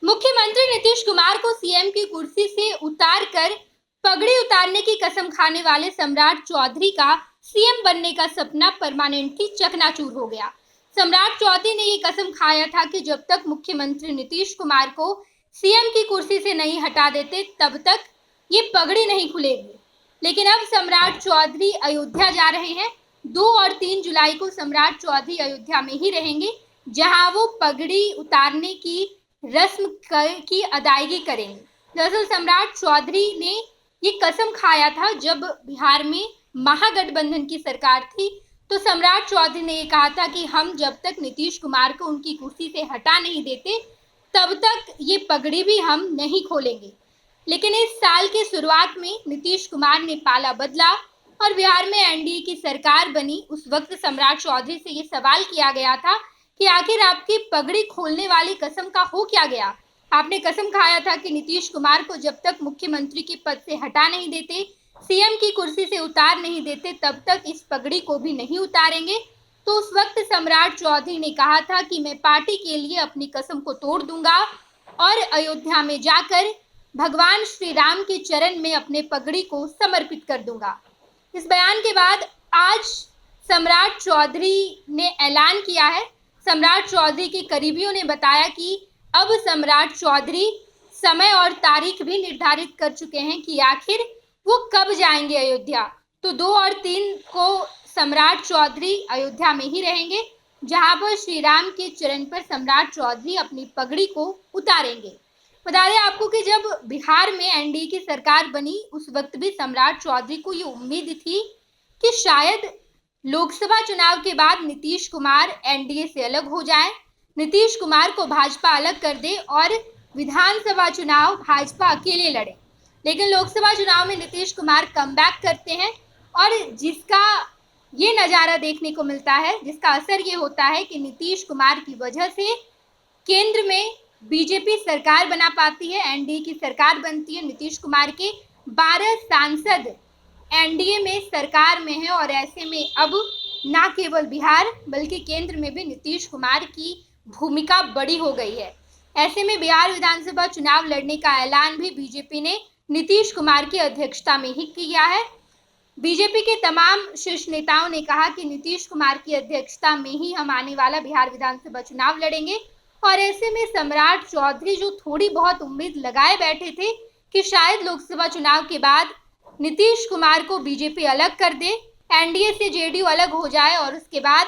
मुख्यमंत्री नीतीश कुमार को सीएम की कुर्सी से उतारकर पगड़ी उतारने की कसम खाने वाले सम्राट चौधरी का सीएम बनने का सपना परमानेंटली चकनाचूर हो गया। सम्राट चौधरी ने ये कसम खाया था कि जब तक मुख्यमंत्री नीतीश कुमार को सीएम की कुर्सी से नहीं हटा देते तब तक ये पगड़ी नहीं खुलेगी। लेकिन अब सम्राट चौधरी अयोध्या जा रहे हैं। 2 और 3 जुलाई को सम्राट चौधरी अयोध्या में ही रहेंगे, जहां वो पगड़ी उतारने की रस्म की अदायगी करेंगे। दरअसल सम्राट चौधरी ने ये कसम खाया था जब बिहार में महागठबंधन की सरकार थी, तो सम्राट चौधरी ने ये कहा था कि हम जब तक नीतीश कुमार को उनकी कुर्सी से हटा नहीं देते तब तक ये पगड़ी भी हम नहीं खोलेंगे। लेकिन इस साल की शुरुआत में नीतीश कुमार ने पाला बदला और बिहार में एनडीए की सरकार बनी। उस वक्त सम्राट चौधरी से ये सवाल किया गया था कि आखिर आपकी पगड़ी खोलने वाली कसम का हो क्या गया। आपने कसम खाया था कि नीतीश कुमार को जब तक मुख्यमंत्री के पद से हटा नहीं देते, सीएम की कुर्सी से उतार नहीं देते, तब तक इस पगड़ी को भी नहीं उतारेंगे। तो उस वक्त सम्राट चौधरी ने कहा था कि मैं पार्टी के लिए अपनी कसम को तोड़ दूंगा और अयोध्या में जाकर भगवान श्री राम के चरण में अपने पगड़ी को समर्पित कर दूंगा। इस बयान के बाद आज सम्राट चौधरी ने ऐलान किया है। सम्राट चौधरी के करीबियों ने बताया कि अब सम्राट चौधरी समय और तारीख भी निर्धारित कर चुके हैं कि आखिर वो कब जाएंगे अयोध्या। तो 2 और 3 को सम्राट चौधरी अयोध्या में ही रहेंगे, जहां पर श्री राम के चरण पर सम्राट चौधरी अपनी पगड़ी को उतारेंगे। बता दें आपको कि जब बिहार में एनडीए की सरकार बनी उस वक्त भी सम्राट चौधरी को ये उम्मीद थी कि शायद लोकसभा चुनाव के बाद नीतीश कुमार एनडीए से अलग हो जाए, नीतीश कुमार को भाजपा अलग कर दे और विधानसभा चुनाव भाजपा अकेले लड़े। लेकिन लोकसभा चुनाव में नीतीश कुमार कमबैक करते हैं और जिसका ये नज़ारा देखने को मिलता है, जिसका असर ये होता है कि नीतीश कुमार की वजह से केंद्र में बीजेपी सरकार बना पाती है, एनडीए की सरकार बनती है। नीतीश कुमार के 12 सांसद एनडीए में सरकार में है और ऐसे में अब ना केवल बिहार बल्कि केंद्र में भी नीतीश कुमार की भूमिका बड़ी हो गई है। ऐसे में बिहार विधानसभा चुनाव लड़ने का ऐलान भी बीजेपी ने नीतीश कुमार की अध्यक्षता में ही किया है। बीजेपी के तमाम शीर्ष नेताओं ने कहा कि नीतीश कुमार की अध्यक्षता में ही हम आने वाला बिहार विधानसभा चुनाव लड़ेंगे और ऐसे में सम्राट चौधरी जो थोड़ी बहुत उम्मीद लगाए बैठे थे कि शायद लोकसभा चुनाव के बाद नीतीश कुमार को बीजेपी अलग कर दे, एनडीए से जेडीयू अलग हो जाए और उसके बाद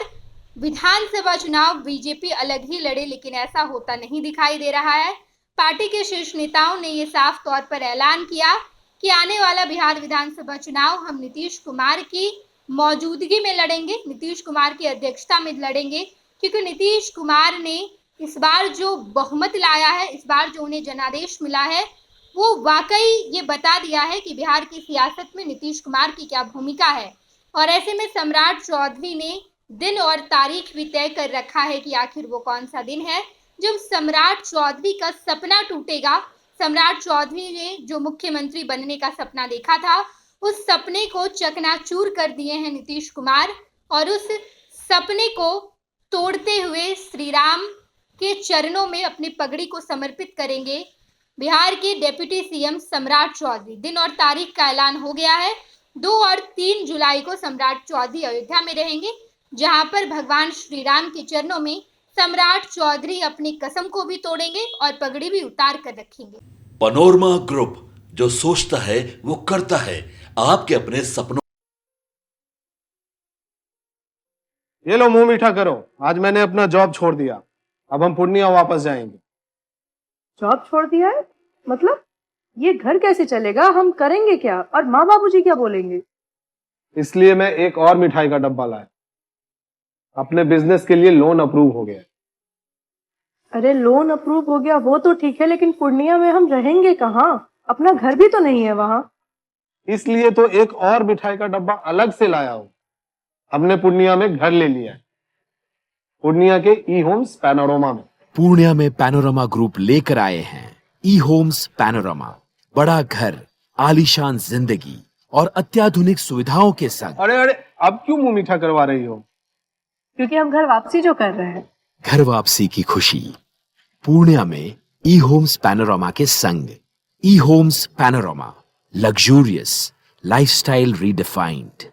विधानसभा चुनाव बीजेपी अलग ही लड़े, लेकिन ऐसा होता नहीं दिखाई दे रहा है। पार्टी के शीर्ष नेताओं ने ये साफ तौर पर ऐलान किया कि आने वाला बिहार विधानसभा चुनाव हम नीतीश कुमार की मौजूदगी में लड़ेंगे, नीतीश कुमार की अध्यक्षता में लड़ेंगे, क्योंकि नीतीश कुमार ने इस बार जो बहुमत लाया है, इस बार जो उन्हें जनादेश मिला है, वो वाकई ये बता दिया है कि बिहार की सियासत में नीतीश कुमार की क्या भूमिका है। और ऐसे में सम्राट चौधरी ने दिन और तारीख भी तय कर रखा है कि आखिर वो कौन सा दिन है जब सम्राट चौधरी का सपना टूटेगा। सम्राट चौधरी ने जो मुख्यमंत्री बनने का सपना देखा था, उस सपने को चकनाचूर कर दिए हैं नीतीश कुमार और उस सपने को तोड़ते हुए श्री राम के चरणों में अपनी पगड़ी को समर्पित करेंगे बिहार के डिप्टी सीएम सम्राट चौधरी। दिन और तारीख का ऐलान हो गया है। 2 और 3 जुलाई को सम्राट चौधरी अयोध्या में रहेंगे, जहां पर भगवान श्री राम के चरणों में सम्राट चौधरी अपनी कसम को भी तोड़ेंगे और पगड़ी भी उतार कर रखेंगे। पैनोरमा ग्रुप, जो सोचता है वो करता है। आपके अपने सपनों। ये लो मुंह मीठा करो, आज मैंने अपना जॉब छोड़ दिया, अब हम पूर्णिया वापस जाएंगे। जॉब छोड़ दिया है? मतलब ये घर कैसे चलेगा? हम करेंगे क्या? और माँ बाबूजी क्या बोलेंगे? इसलिए मैं एक और मिठाई का डब्बा लाया। अपने बिजनेस के लिए लोन अप्रूव हो गया। अरे लोन अप्रूव हो गया वो तो ठीक है, लेकिन पूर्णिया में हम रहेंगे कहाँ? अपना घर भी तो नहीं है वहाँ। इसलिए तो एक और मिठाई का डब्बा अलग से लाया हूँ। हमने पूर्णिया में घर ले लिया है, पूर्णिया के ई होम्स पैनोरमा में। पूर्णिया में पैनोरमा ग्रुप लेकर आए हैं ई होम्स पैनोरमा। बड़ा घर, आलीशान जिंदगी और अत्याधुनिक सुविधाओं के संग। अरे अरे, अब क्यों मुंह मीठा करवा रही हो? क्योंकि हम घर वापसी जो कर रहे हैं। घर वापसी की खुशी। पूर्णिया में ई होम्स पैनोरामा के संग। E homes panorama, luxurious lifestyle redefined.